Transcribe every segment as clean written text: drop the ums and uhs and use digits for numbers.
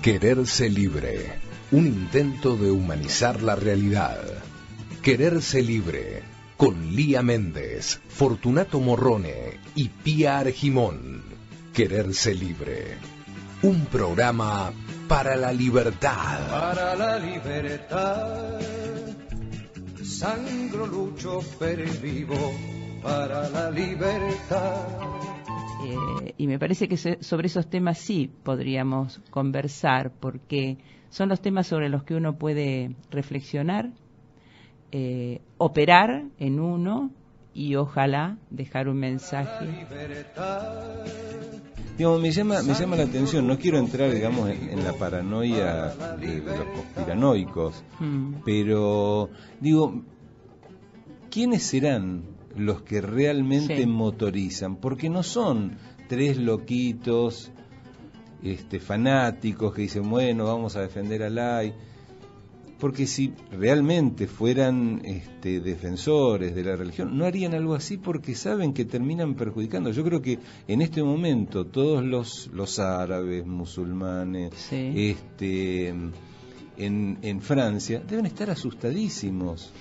Quererse libre, un intento de humanizar la realidad. Quererse libre, con Lía Méndez, Fortunato Morrone y Pía Argimón. Quererse libre, un programa para la libertad. Para la libertad, sangro, lucho, pervivo, para la libertad. Y me parece que sobre esos temas sí podríamos conversar, porque son los temas sobre los que uno puede reflexionar, operar en uno y ojalá dejar un mensaje. Digamos, me llama la atención, no quiero entrar, digamos, en la paranoia de los conspiranoicos, pero digo, ¿quiénes serán los que realmente motorizan? Porque no son tres loquitos fanáticos que dicen, bueno, vamos a defender al AI. Porque si realmente fueran defensores de la religión, no harían algo así porque saben que terminan perjudicando. Yo creo que en este momento todos los árabes, musulmanes, en Francia, deben estar asustadísimos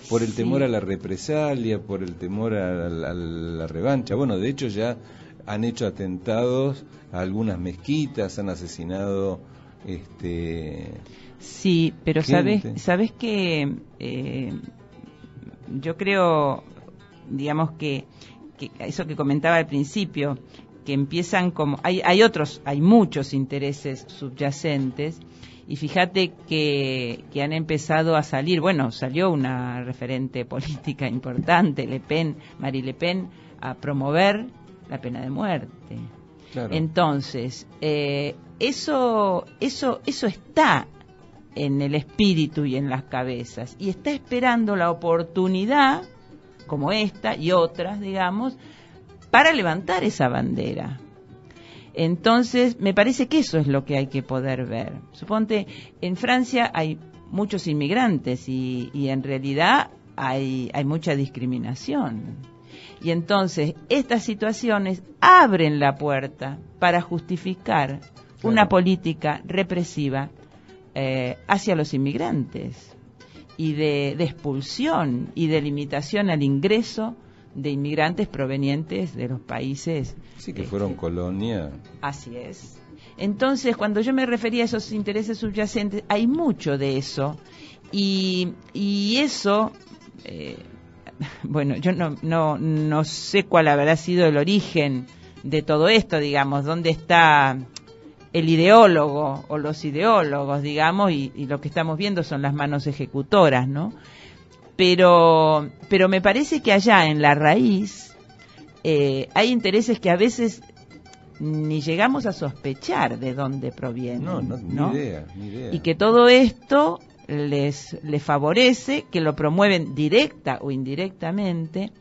por el temor a la represalia, por el temor a la revancha. Bueno, de hecho ya han hecho atentados a algunas mezquitas, han asesinado Sí, pero sabes que yo creo, digamos que eso que comentaba al principio, que empiezan como hay muchos intereses subyacentes. Y fíjate que han empezado a salir, bueno, salió una referente política importante, Marie Le Pen, a promover la pena de muerte. Claro. Entonces, eso está en el espíritu y en las cabezas, y está esperando la oportunidad, como esta y otras, digamos, para levantar esa bandera. Entonces, me parece que eso es lo que hay que poder ver. Suponte, en Francia hay muchos inmigrantes y en realidad hay mucha discriminación. Y entonces, estas situaciones abren la puerta para justificar una política represiva hacia los inmigrantes y de expulsión y de limitación al ingreso de inmigrantes provenientes de los países que fueron colonia. Así es. Entonces, cuando yo me refería a esos intereses subyacentes, hay mucho de eso y eso, bueno, yo no sé cuál habrá sido el origen de todo esto, digamos, dónde está el ideólogo o los ideólogos, digamos, y lo que estamos viendo son las manos ejecutoras, ¿no? Pero me parece que allá en la raíz hay intereses que a veces ni llegamos a sospechar de dónde provienen. No, ni idea. Y que todo esto les favorece, que lo promueven directa o indirectamente.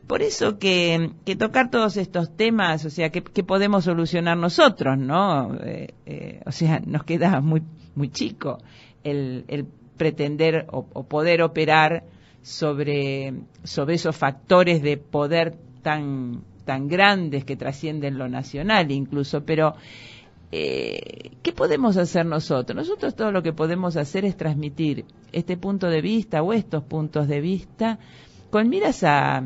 Por eso que tocar todos estos temas, o sea, que podemos solucionar nosotros, ¿no? O sea, nos queda muy muy chico el pretender o poder operar sobre esos factores de poder tan grandes que trascienden lo nacional incluso, pero ¿qué podemos hacer nosotros? Nosotros todo lo que podemos hacer es transmitir este punto de vista o estos puntos de vista con miras a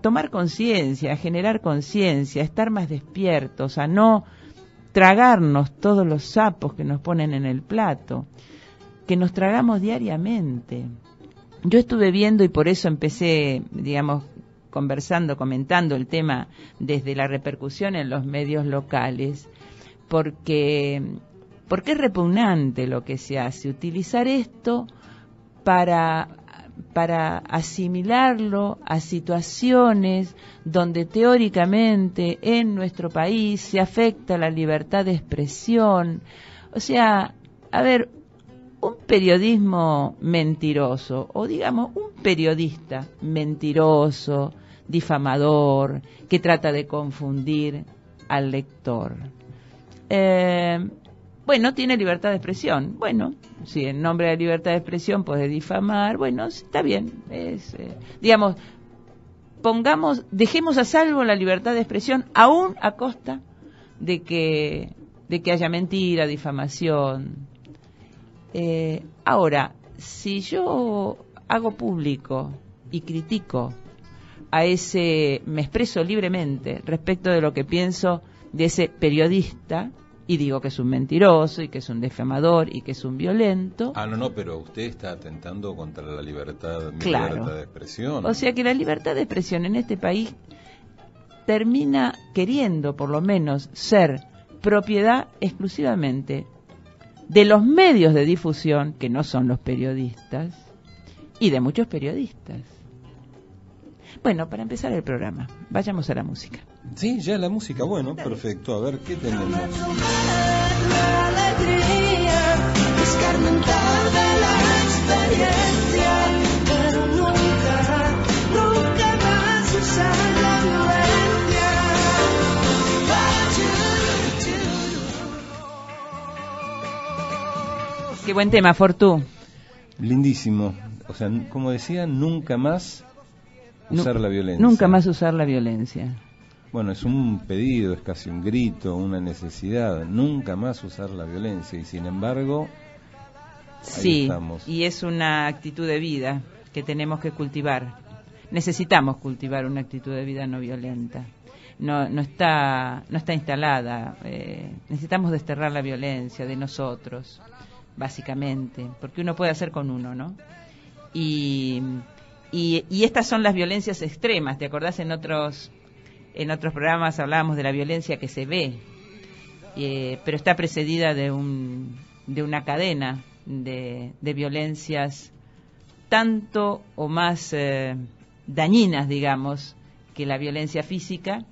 tomar conciencia, a generar conciencia, a estar más despiertos, a no tragarnos todos los sapos que nos ponen en el plato, que nos tragamos diariamente. Yo estuve viendo y por eso empecé, digamos, comentando el tema desde la repercusión en los medios locales, porque es repugnante lo que se hace, utilizar esto para asimilarlo a situaciones donde teóricamente en nuestro país se afecta la libertad de expresión. O sea, a ver, un periodismo mentiroso, o digamos un periodista mentiroso, difamador, que trata de confundir al lector. Bueno, tiene libertad de expresión. Bueno, si en nombre de la libertad de expresión puede difamar, bueno, está bien. Digamos, dejemos a salvo la libertad de expresión, aún a costa de que de que haya mentira, difamación. Ahora, si yo hago público y critico me expreso libremente respecto de lo que pienso de ese periodista y digo que es un mentiroso y que es un difamador y que es un violento. No, pero usted está atentando contra la libertad, claro, libertad de expresión. O sea que la libertad de expresión en este país termina queriendo, por lo menos, ser propiedad exclusivamente de los medios de difusión, que no son los periodistas, y de muchos periodistas. Bueno, para empezar el programa, vayamos a la música. Sí, ya la música, bueno, perfecto. A ver, ¿qué tenemos? La alegría, escarmentar de la experiencia, pero nunca más usar la violencia. Qué buen tema, Fortú. Lindísimo. O sea, como decía, nunca más usar la violencia. Nunca más usar la violencia. Bueno, es un pedido, es casi un grito, una necesidad. Nunca más usar la violencia. Y sin embargo, sí, estamos. Y es una actitud de vida que tenemos que cultivar. Necesitamos cultivar una actitud de vida no violenta. No está instalada. Necesitamos desterrar la violencia de nosotros, básicamente, porque uno puede hacer con uno, ¿no? Y estas son las violencias extremas. ¿Te acordás? En otros programas hablábamos de la violencia que se ve, pero está precedida de una cadena de violencias tanto o más dañinas, digamos, que la violencia física,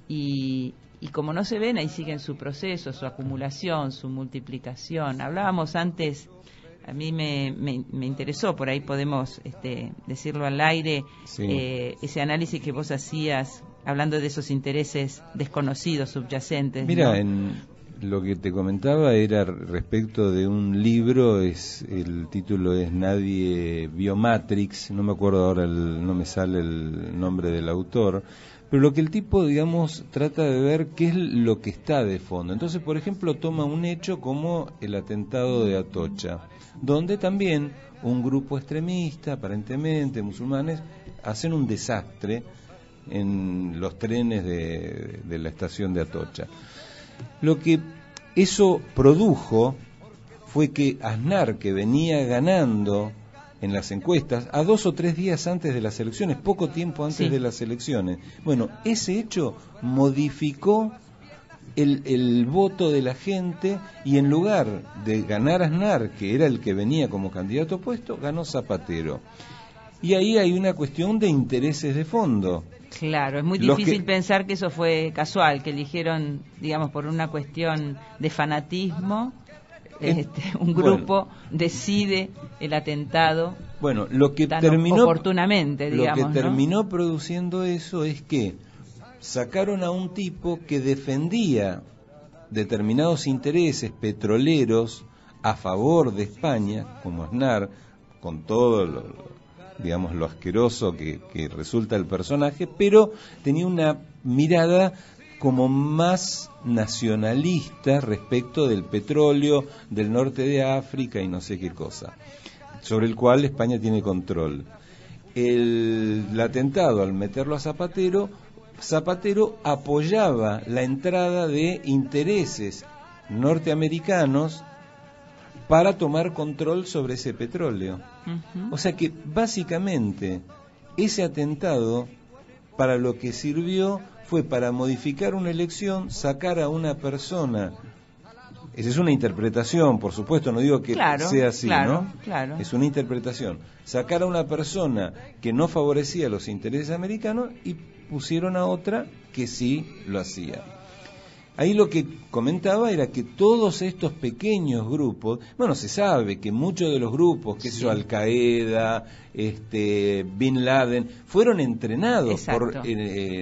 y como no se ven, ahí siguen su proceso, su acumulación, su multiplicación. Hablábamos antes, a mí me interesó, por ahí podemos decirlo al aire, sí. Ese análisis que vos hacías, hablando de esos intereses desconocidos, subyacentes. Mira, ¿no? en lo que te comentaba era respecto de un libro, el título es Nadie vio Matrix, no me acuerdo ahora, no me sale el nombre del autor, pero lo que el tipo, digamos, trata de ver qué es lo que está de fondo. Entonces, por ejemplo, toma un hecho como el atentado de Atocha, donde también un grupo extremista, aparentemente musulmanes, hacen un desastre en los trenes de la estación de Atocha. Lo que eso produjo fue que Aznar, que venía ganando en las encuestas, a 2 o 3 días antes de las elecciones, poco tiempo antes de las elecciones, bueno, ese hecho modificó el voto de la gente, y en lugar de ganar Aznar, que era el que venía como candidato opuesto, ganó Zapatero. Y ahí hay una cuestión de intereses de fondo. Claro, es muy difícil pensar que eso fue casual, que eligieron, digamos, por una cuestión de fanatismo, un grupo decide el atentado. Bueno, lo que tan terminó oportunamente, digamos, lo que terminó produciendo eso es que sacaron a un tipo que defendía determinados intereses petroleros a favor de España, como Aznar, con todo lo asqueroso que resulta el personaje, pero tenía una mirada como más nacionalista respecto del petróleo del norte de África y no sé qué cosa, sobre el cual España tiene control. El atentado, al meterlo a Zapatero apoyaba la entrada de intereses norteamericanos para tomar control sobre ese petróleo. O sea que básicamente ese atentado para lo que sirvió fue para modificar una elección, sacar a una persona. Esa es una interpretación, por supuesto, no digo que sea así, ¿no? Claro. Es una interpretación. Sacar a una persona que no favorecía los intereses americanos y pusieron a otra que sí lo hacía. Ahí lo que comentaba era que todos estos pequeños grupos, bueno, se sabe que muchos de los grupos, que es Al Qaeda, Bin Laden, fueron entrenados por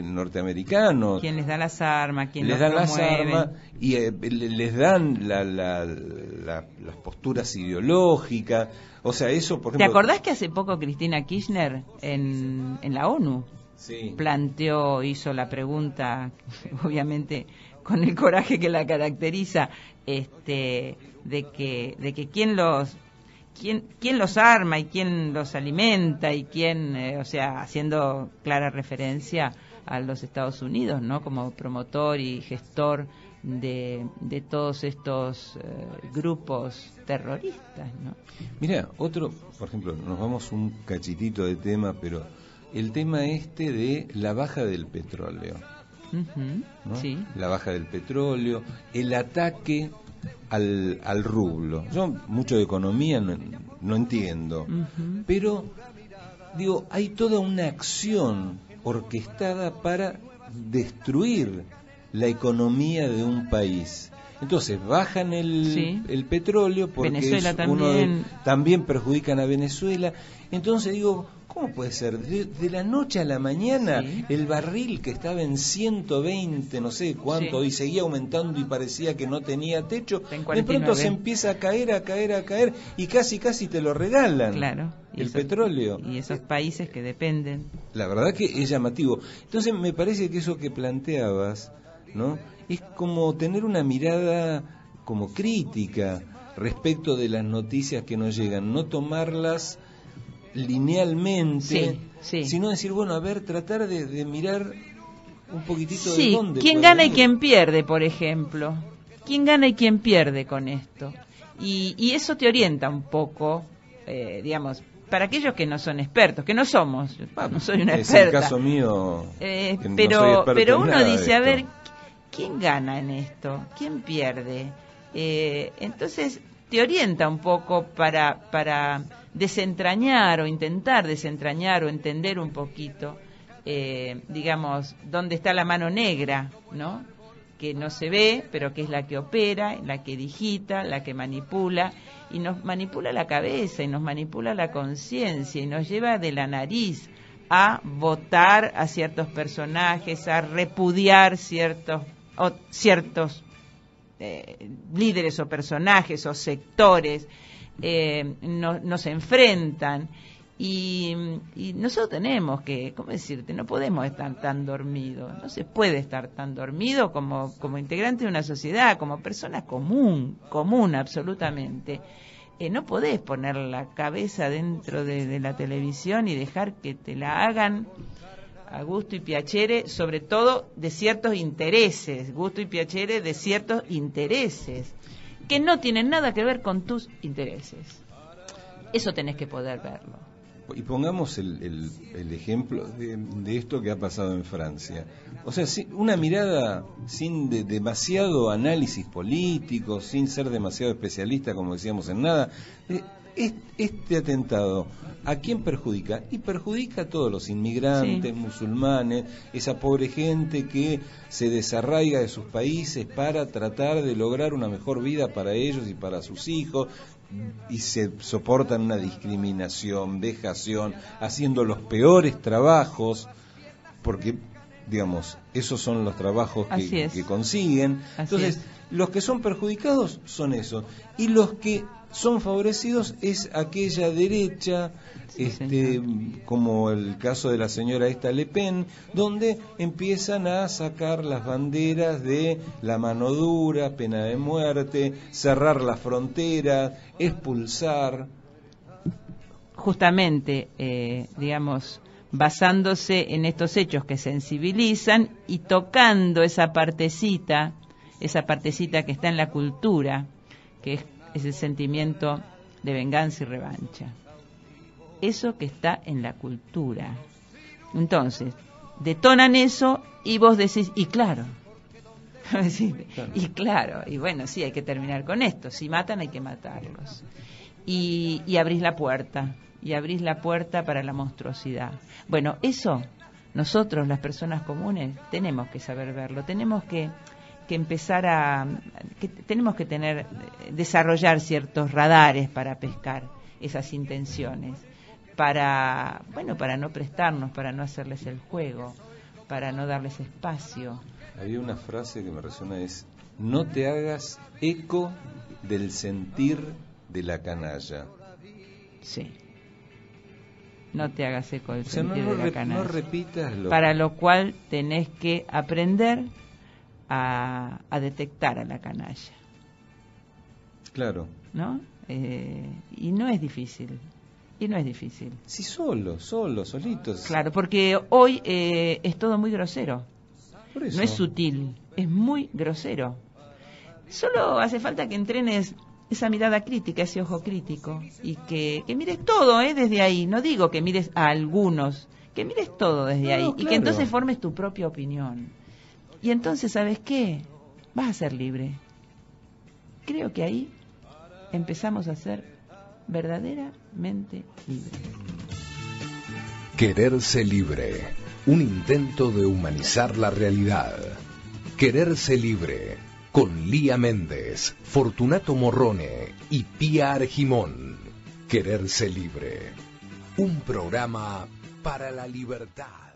norteamericanos. ¿Quién les da las armas? ¿Quién les los dan las promueve? armas y les dan las posturas ideológicas. O sea, eso, por ejemplo. ¿Te acordás que hace poco Cristina Kirchner en la ONU sí. hizo la pregunta, obviamente con el coraje que la caracteriza, de que quién los arma y quién los alimenta y quién, o sea, haciendo clara referencia a los Estados Unidos, ¿no? Como promotor y gestor de todos estos grupos terroristas, ¿no? Mira, otro, por ejemplo, nos vamos un cachitito de tema, pero el tema de la baja del petróleo, ¿no? Sí. La baja del petróleo, el ataque al rublo. Yo mucho de economía no entiendo, pero digo, hay toda una acción orquestada para destruir la economía de un país. Entonces bajan el petróleo porque Venezuela también. También perjudican a Venezuela. Entonces digo, ¿cómo puede ser? De la noche a la mañana, el barril que estaba en 120, no sé cuánto, y seguía aumentando y parecía que no tenía techo, de pronto se empieza a caer, y casi te lo regalan. Claro. El petróleo. Y esos países que dependen. La verdad que es llamativo. Entonces me parece que eso que planteabas, ¿no? Es como tener una mirada como crítica respecto de las noticias que nos llegan, no tomarlas linealmente, sino decir, bueno, a ver, tratar de mirar un poquitito de dónde. ¿Quién gana y quién pierde, por ejemplo? ¿Quién gana y quién pierde con esto? Y eso te orienta un poco, digamos, para aquellos que no son expertos, que no somos, no soy una experta. Es el caso mío, pero uno dice, a ver, ¿quién gana en esto? ¿Quién pierde? Entonces te orienta un poco para desentrañar o intentar desentrañar o entender un poquito, digamos, dónde está la mano negra, ¿no? Que no se ve, pero que es la que opera, la que digita, la que manipula, y nos manipula la cabeza, y nos manipula la conciencia, y nos lleva de la nariz a votar a ciertos personajes, a repudiar ciertos líderes o personajes o sectores, nos enfrentan, y nosotros tenemos que, ¿cómo decirte? No podemos estar tan dormidos, no se puede estar tan dormido como integrante de una sociedad, como persona común absolutamente. No podés poner la cabeza dentro de la televisión y dejar que te la hagan a gusto y piacere, sobre todo de ciertos intereses, gusto y piacere de ciertos intereses, que no tienen nada que ver con tus intereses. Eso tenés que poder verlo. Y pongamos el ejemplo de esto que ha pasado en Francia. O sea, una mirada sin demasiado análisis político, sin ser demasiado especialista, como decíamos, en nada. Este atentado, ¿a quién perjudica? Y perjudica a todos los inmigrantes, musulmanes, esa pobre gente que se desarraiga de sus países para tratar de lograr una mejor vida para ellos y para sus hijos, y se soportan una discriminación, vejación, haciendo los peores trabajos, porque, digamos, esos son los trabajos que consiguen. Entonces, los que son perjudicados son esos, y los que son favorecidos es aquella derecha, como el caso de la señora Le Pen, donde empiezan a sacar las banderas de la mano dura, pena de muerte, cerrar la frontera, expulsar. Justamente, digamos, basándose en estos hechos que sensibilizan y tocando esa partecita que está en la cultura, que es el sentimiento de venganza y revancha. Eso que está en la cultura. Entonces, detonan eso y vos decís, y claro, y bueno, sí, hay que terminar con esto. Si matan, hay que matarlos. Y abrís la puerta para la monstruosidad. Bueno, eso nosotros, las personas comunes, tenemos que saber verlo, tenemos que tenemos que desarrollar ciertos radares para pescar esas intenciones, para no prestarnos, para no hacerles el juego, para no darles espacio. Había una frase que me resuena, es: no te hagas eco del sentir de la canalla. Sí. No te hagas eco del sentir de la canalla. No repitas para lo cual tenés que aprender a detectar a la canalla, Claro. ¿no? Y no es difícil. Sí, solitos. Claro, porque hoy es todo muy grosero. Por eso. No es sutil, es muy grosero. Solo hace falta que entrenes esa mirada crítica, ese ojo crítico, y que mires todo desde ahí. No digo que mires a algunos, que mires todo desde ahí, y claro. que entonces formes tu propia opinión. Y entonces, ¿sabes qué? Vas a ser libre. Creo que ahí empezamos a ser verdaderamente libres. Quererse libre, un intento de humanizar la realidad. Quererse libre, con Lía Méndez, Fortunato Morrone y Pía Argimón. Quererse libre, un programa para la libertad.